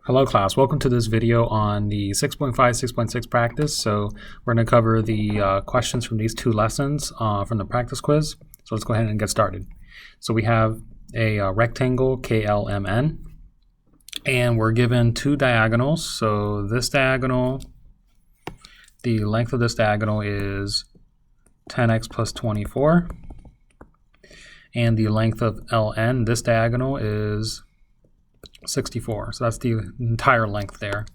Hello class, welcome to this video on the 6.5, 6.6 practice. So we're going to cover the questions from these two lessons from the practice quiz. So let's go ahead and get started. So we have a rectangle KLMN and we're given two diagonals. So this diagonal, the length of this diagonal is 10x plus 24, and the length of LN, this diagonal, is 64. So that's the entire length there.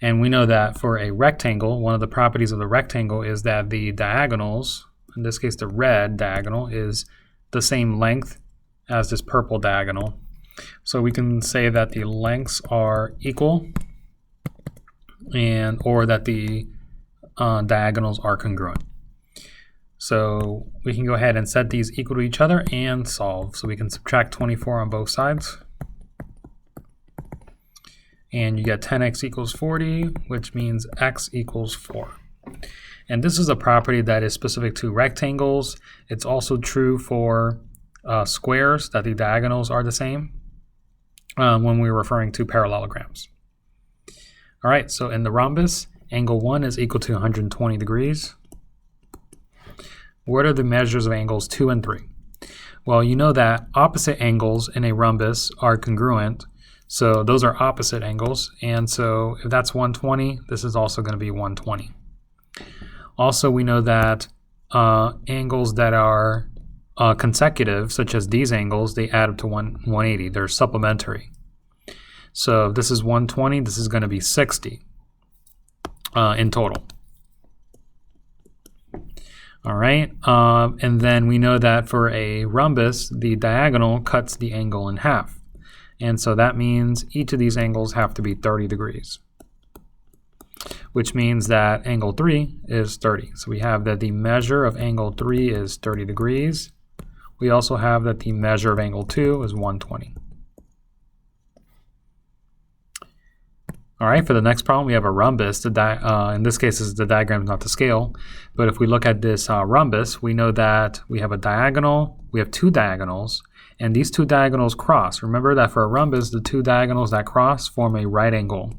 And we know that for a rectangle, one of the properties of the rectangle is that the diagonals, in this case the red diagonal, is the same length as this purple diagonal. So we can say that the lengths are equal or that the diagonals are congruent. So we can go ahead and set these equal to each other and solve. So we can subtract 24 on both sides. And you get 10x equals 40, which means x equals 4. And this is a property that is specific to rectangles. It's also true for squares, that the diagonals are the same when we're referring to parallelograms. All right, so in the rhombus, angle 1 is equal to 120 degrees. What are the measures of angles 2 and 3? Well, you know that opposite angles in a rhombus are congruent. So those are opposite angles, and so if that's 120, this is also going to be 120. Also, we know that angles that are consecutive, such as these angles, they add up to 180. They're supplementary. So if this is 120, this is going to be 60 in total. All right, and then we know that for a rhombus, the diagonal cuts the angle in half. And so that means each of these angles have to be 30 degrees, which means that angle 3 is 30. So we have that the measure of angle 3 is 30 degrees. We also have that the measure of angle 2 is 120. All right, for the next problem, we have a rhombus. In this case, the diagram is not to scale. But if we look at this rhombus, we know that we have a diagonal, we have two diagonals, and these two diagonals cross. Remember that for a rhombus, the two diagonals that cross form a right angle.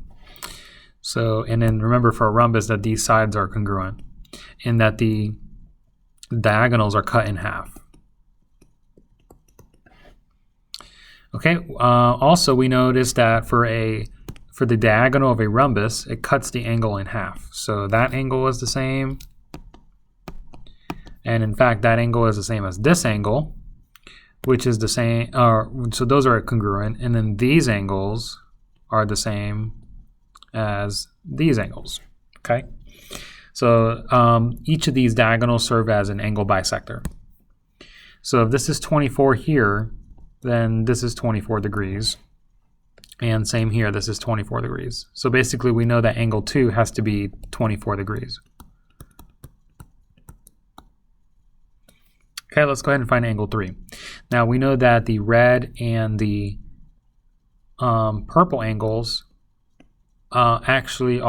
So, and then remember for a rhombus that these sides are congruent and that the diagonals are cut in half. Okay, also we notice that for the diagonal of a rhombus, it cuts the angle in half. So that angle is the same. And in fact, that angle is the same as this angle, which is the same, so those are congruent, and then these angles are the same as these angles, okay? So each of these diagonals serve as an angle bisector. So if this is 24 here, then this is 24 degrees, and same here, this is 24 degrees. So basically we know that angle 2 has to be 24 degrees. Okay, let's go ahead and find angle 3. Now we know that the red and the purple angles actually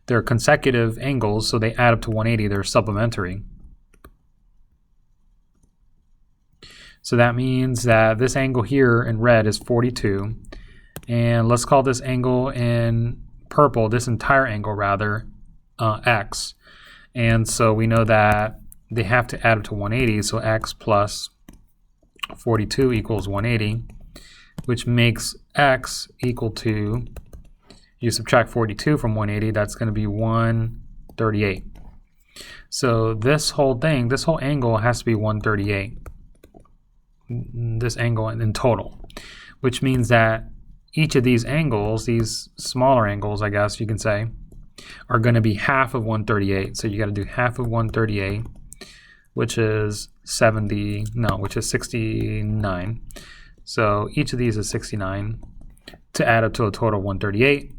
they're consecutive angles, so they add up to 180, they're supplementary. So that means that this angle here in red is 42, and let's call this angle in purple, this entire angle rather, x. And so we know that they have to add up to 180, so x plus 42 equals 180, which makes x equal to, you subtract 42 from 180, that's going to be 138. So this whole thing, this whole angle has to be 138, this angle in total, which means that each of these angles, these smaller angles, I guess you can say, are going to be half of 138. So you got to do half of 138, which is 69. So each of these is 69 to add up to a total of 138.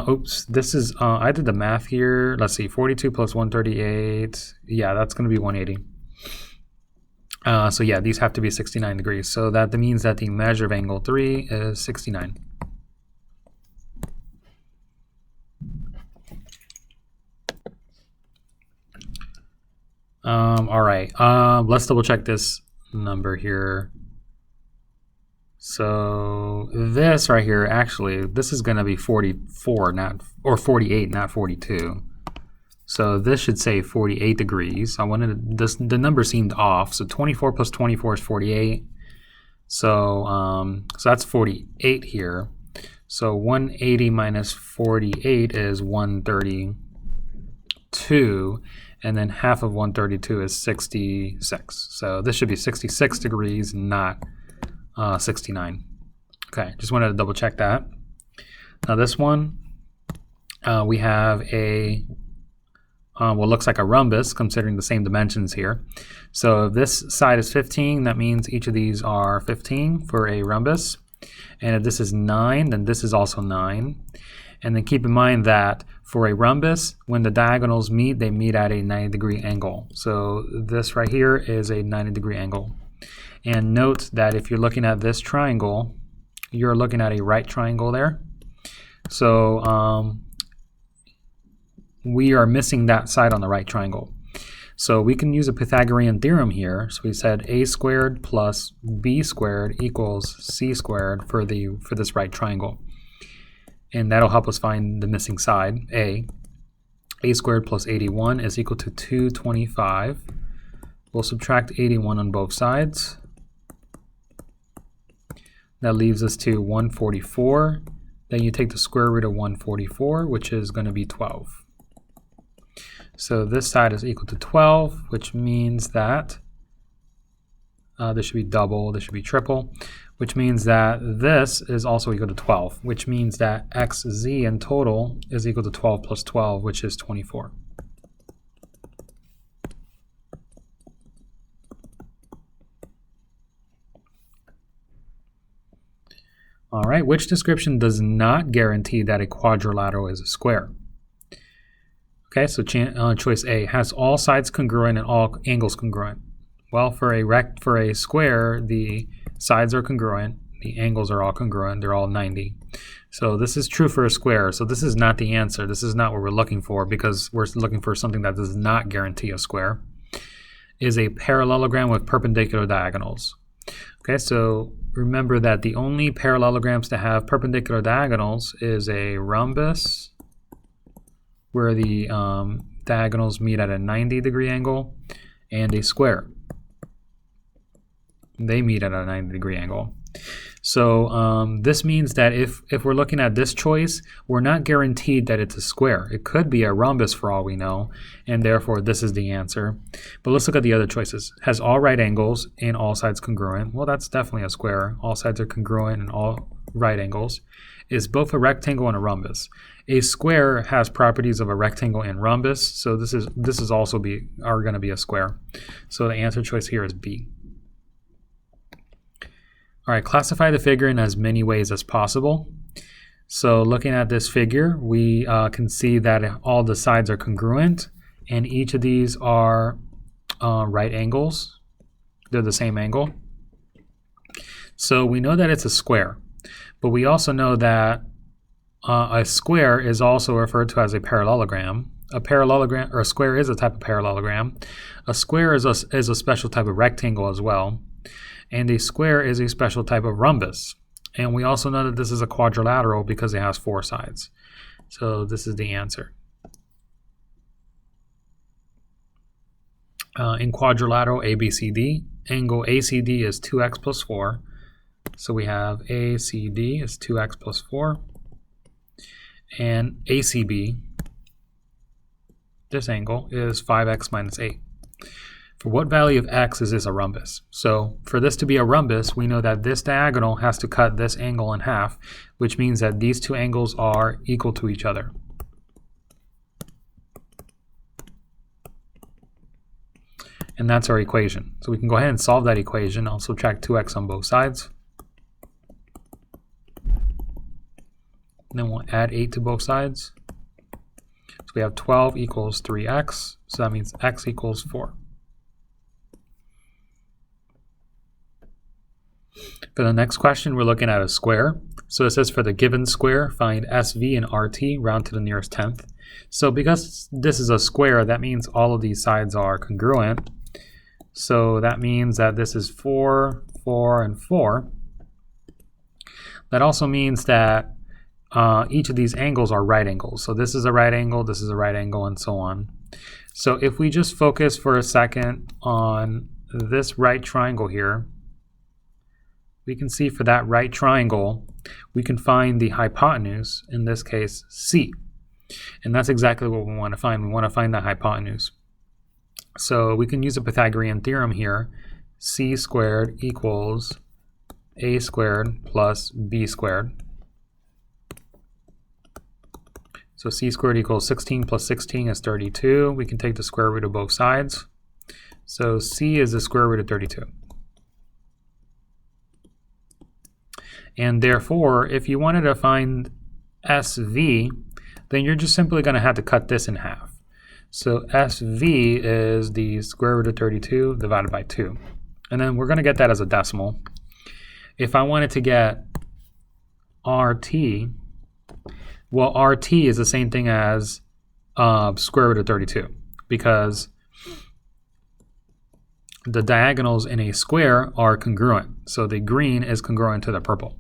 Oops, this is, I did the math here. Let's see, 42 plus 138. Yeah, that's going to be 180. So yeah, these have to be 69 degrees. So that means that the measure of angle 3 is 69. All right, let's double check this number here. So So this right here, actually, this is going to be 44, or 48, not 42. So this should say 48 degrees. The number seemed off. So 24 plus 24 is 48. So that's 48 here. So 180 minus 48 is 132. And then half of 132 is 66. So this should be 66 degrees, not 69. Okay, just wanted to double check that. Now this one, we have a, what looks like a rhombus, considering the same dimensions here. So if this side is 15, that means each of these are 15 for a rhombus. And if this is 9, then this is also 9. And then keep in mind that for a rhombus, when the diagonals meet, they meet at a 90-degree angle. So this right here is a 90-degree angle. And note that if you're looking at this triangle, you're looking at a right triangle there. So we are missing that side on the right triangle. So we can use a Pythagorean theorem here. So we said a squared plus b squared equals c squared for this right triangle. And that'll help us find the missing side, a. A squared plus 81 is equal to 225. We'll subtract 81 on both sides. That leaves us to 144. Then you take the square root of 144, which is going to be 12. So this side is equal to 12, which means that this should be double, this should be triple, which means that this is also equal to 12, which means that xz in total is equal to 12 plus 12, which is 24. All right, which description does not guarantee that a quadrilateral is a square? Okay, so choice A, has all sides congruent and all angles congruent. Well, for a square, the sides are congruent, the angles are all congruent, they're all 90. So this is true for a square, so this is not the answer. This is not what we're looking for, because we're looking for something that does not guarantee a square. Is a parallelogram with perpendicular diagonals. Okay, so remember that the only parallelograms to have perpendicular diagonals is a rhombus, where the diagonals meet at a 90-degree angle, and a square. They meet at a 90-degree angle. So this means that if we're looking at this choice, we're not guaranteed that it's a square. It could be a rhombus for all we know, and therefore this is the answer. But let's look at the other choices. Has all right angles and all sides congruent. Well, that's definitely a square. All sides are congruent and all right angles. Is both a rectangle and a rhombus. A square has properties of a rectangle and rhombus, so this is also going to be a square. So the answer choice here is B. All right, classify the figure in as many ways as possible. So looking at this figure, we can see that all the sides are congruent, and each of these are right angles. They're the same angle. So we know that it's a square, but we also know that a square is also referred to as a parallelogram. A parallelogram, or a square, is a type of parallelogram. A square is a special type of rectangle as well. And a square is a special type of rhombus. And we also know that this is a quadrilateral because it has 4 sides. So this is the answer. In quadrilateral ABCD, angle ACD is 2x plus 4. So we have ACD is 2x plus 4. And ACB, this angle, is 5x minus 8. For what value of x is this a rhombus? So for this to be a rhombus, we know that this diagonal has to cut this angle in half, which means that these two angles are equal to each other. And that's our equation. So we can go ahead and solve that equation. I'll subtract 2x on both sides. And then we'll add 8 to both sides. So we have 12 equals 3x. So that means x equals 4. For the next question, we're looking at a square. So it says for the given square, find SV and RT, round to the nearest tenth. So because this is a square, that means all of these sides are congruent. So that means that this is 4, 4, and 4. That also means that each of these angles are right angles. So this is a right angle, this is a right angle, and so on. So if we just focus for a second on this right triangle here, we can see for that right triangle, we can find the hypotenuse, in this case, C. And that's exactly what we want to find. We want to find the hypotenuse. So we can use a Pythagorean theorem here. C squared equals A squared plus B squared. So C squared equals 16 plus 16 is 32. We can take the square root of both sides. So C is the square root of 32. And therefore, if you wanted to find SV, then you're just simply going to have to cut this in half. So SV is the square root of 32 divided by 2. And then we're going to get that as a decimal. If I wanted to get RT, well, RT is the same thing as square root of 32, because the diagonals in a square are congruent. So the green is congruent to the purple.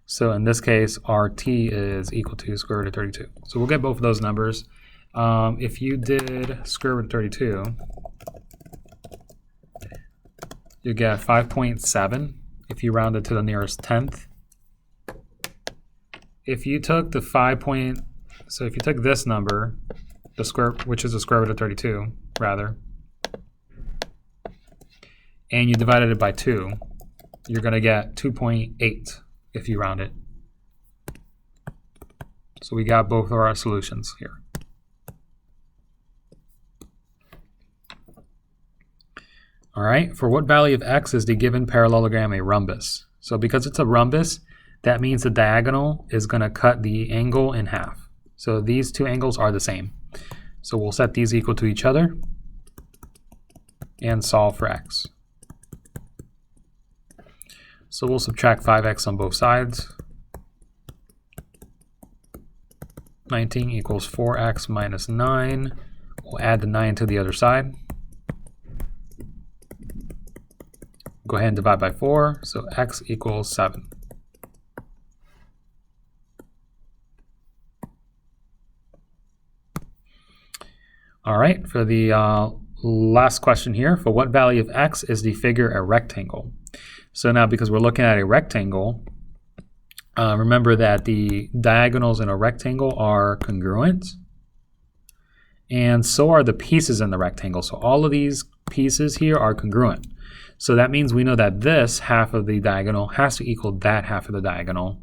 So in this case, RT is equal to square root of 32. So we'll get both of those numbers. If you did square root of 32, you get 5.7 if you round it to the nearest tenth. If you took the so if you took this number, the square, which is the square root of 32, rather, and you divided it by 2, you're going to get 2.8 if you round it. So we got both of our solutions here. All right, for what value of x is the given parallelogram a rhombus? So because it's a rhombus, that means the diagonal is going to cut the angle in half. So these two angles are the same. So we'll set these equal to each other and solve for x. So we'll subtract 5x on both sides. 19 equals 4x minus 9. We'll add the 9 to the other side. Go ahead and divide by 4, so x equals 7. All right, for the last question here, for what value of x is the figure a rectangle? So now, because we're looking at a rectangle, remember that the diagonals in a rectangle are congruent, and so are the pieces in the rectangle. So all of these pieces here are congruent. So that means we know that this half of the diagonal has to equal that half of the diagonal,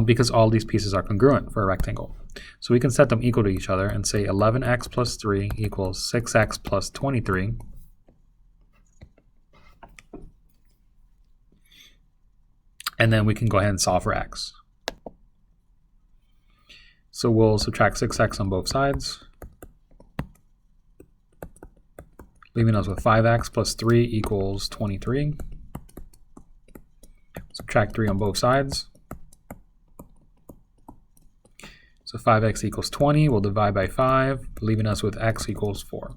because all these pieces are congruent for a rectangle. So we can set them equal to each other and say 11x plus 3 equals 6x plus 23. And then we can go ahead and solve for x. So we'll subtract 6x on both sides, leaving us with 5x plus 3 equals 23. Subtract 3 on both sides. So 5x equals 20. We'll divide by 5, leaving us with x equals 4.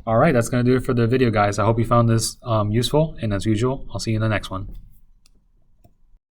All right, that's going to do it for the video, guys. I hope you found this useful, and as usual, I'll see you in the next one.